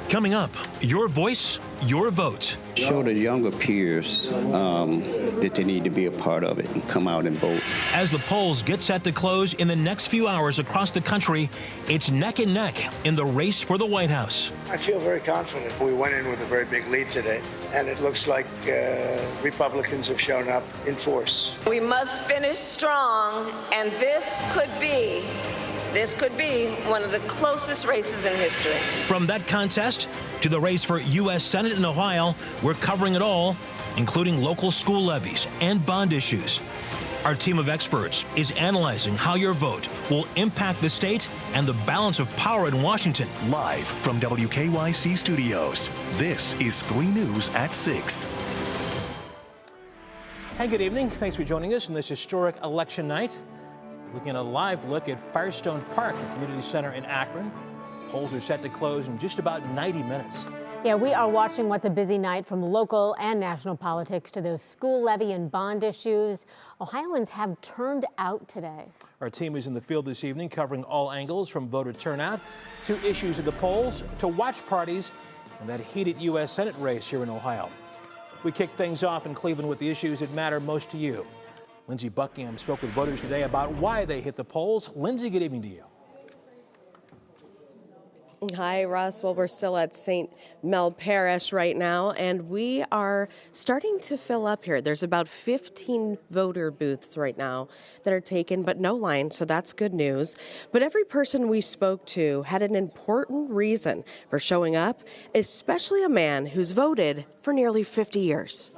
Coming up, your voice, your vote. Show the younger peers that they need to be a part of it and come out and vote. As the polls get set to close in the next few hours across the country, it's neck and neck in the race for the White House. I feel very confident. We went in with a very big lead today, and it looks like Republicans have shown up in force. We must finish strong, and this could be one of the closest races in history. From that contest to the race for U.S. Senate in Ohio, we're covering it all, including local school levies and bond issues. Our team of experts is analyzing how your vote will impact the state and the balance of power in Washington. Live from WKYC Studios, this is 3 News at 6. Hey, good evening. Thanks for joining us on this historic election night. Looking at a live look at Firestone Park, the community center in Akron. Polls are set to close in just about 90 minutes. Yeah, we are watching what's a busy night from local and national politics to those school levy and bond issues. Ohioans have turned out today. Our team is in the field this evening covering all angles from voter turnout to issues at the polls to watch parties and that heated U.S. Senate race here in Ohio. We kick things off in Cleveland with the issues that matter most to you. Lindsey Buckingham spoke with voters today about why they hit the polls. Lindsey, good evening to you. Hi, Russ. Well, we're still at St. Mel Parish right now, and we are starting to fill up here. There's about 15 voter booths right now that are taken, but no line, so that's good news. But every person we spoke to had an important reason for showing up, especially a man who's voted for nearly 50 years.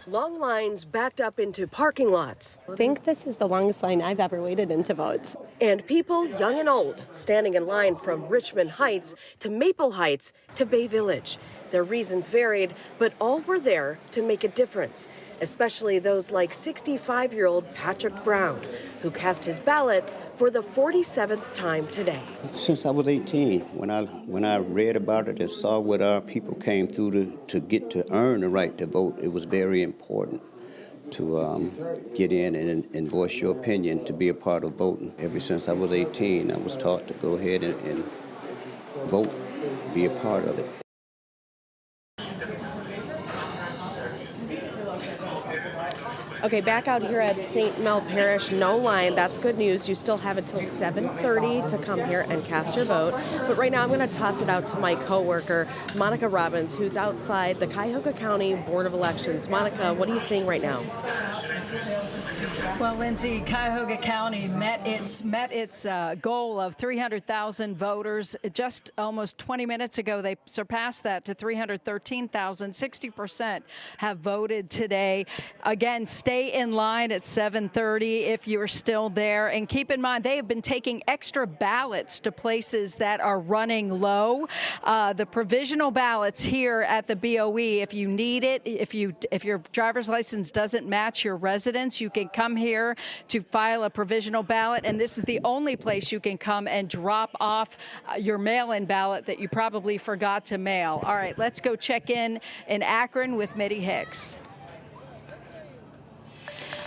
Long lines backed up into parking lots. I think this is the longest line I've ever waited in to vote. And people, young and old, standing in line from Richmond Heights to Maple Heights to Bay Village. Their reasons varied, but all were there to make a difference, especially those like 65-year-old Patrick Brown, who cast his ballot for the 47th time today. Since I was 18, when I read about it and saw what our people came through to get to earn the right to vote, it was very important to get in and voice your opinion, to be a part of voting. Ever since I was 18, I was taught to go ahead and vote, be a part of it. Okay, back out here at St. Mel Parish, no line. That's good news. You still have until 7:30 to come here and cast your vote. But right now I'm going to toss it out to my coworker, Monica Robbins, who's outside the Cuyahoga County Board of Elections. Monica, what are you seeing right now? Well, Lindsay, Cuyahoga County met its goal of 300,000 voters. Just almost 20 minutes ago, they surpassed that to 313,000. 60% have voted today. Again, stay in line at 7:30 if you're still there. And keep in mind, they have been taking extra ballots to places that are running low. The provisional ballots here at the BOE, if you need it, if your driver's license doesn't match your residence, you can come here to file a provisional ballot, and this is the only place you can come and drop off your mail-in ballot that you probably forgot to mail. All right, let's go check in Akron with Mitty Hicks.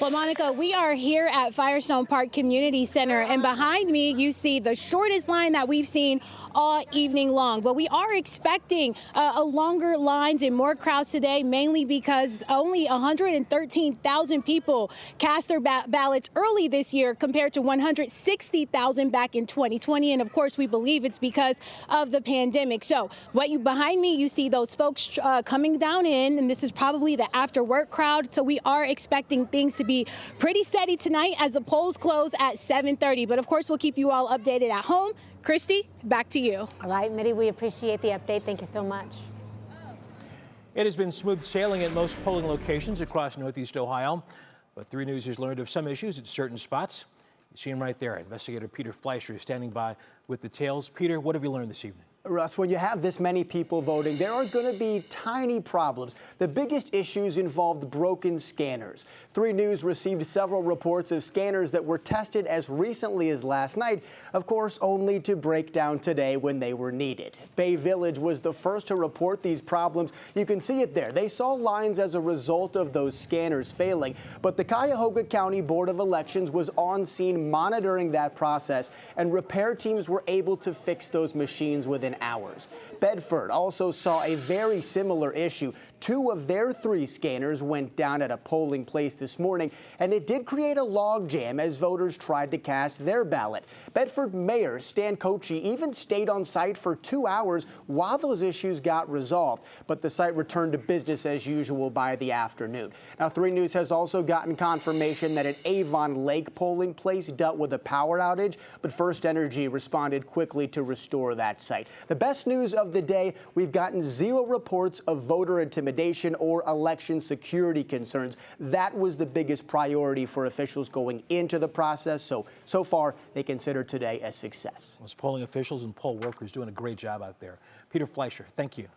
Well, Monica, we are here at Firestone Park Community Center, and behind me you see the shortest line that we've seen all evening long. But we are expecting a longer lines and more crowds today, mainly because only 113,000 people cast their ballots early this year compared to 160,000 back in 2020. And of course, we believe it's because of the pandemic. So behind me, you see those folks coming down in, and this is probably the after work crowd. So we are expecting things to be pretty steady tonight as the polls close at 7:30. But of course, we'll keep you all updated at home. Christy, back to you. All right, Mitty, we appreciate the update. Thank you so much. It has been smooth sailing at most polling locations across Northeast Ohio, but 3 News has learned of some issues at certain spots. You see him right there. Investigator Peter Fleischer is standing by with details. Peter, what have you learned this evening? Russ, when you have this many people voting, there are going to be tiny problems. The biggest issues involved broken scanners. 3 News received several reports of scanners that were tested as recently as last night, of course, only to break down today when they were needed. Bay Village was the first to report these problems. You can see it there. They saw lines as a result of those scanners failing, but the Cuyahoga County Board of Elections was on scene monitoring that process, and repair teams were able to fix those machines within hours. Bedford also saw a very similar issue. 2 of their 3 scanners went down at a polling place this morning, and it did create a logjam as voters tried to cast their ballot. Bedford Mayor Stan Kochi even stayed on site for 2 hours while those issues got resolved, but the site returned to business as usual by the afternoon. Now, 3 News has also gotten confirmation that an Avon Lake polling place dealt with a power outage, but First Energy responded quickly to restore that site. The best news of the day, we've gotten 0 reports of voter intimidation or election security concerns. That was the biggest priority for officials going into the process. So far, they consider today a success. Those polling officials and poll workers doing a great job out there. Peter Fleischer, thank you.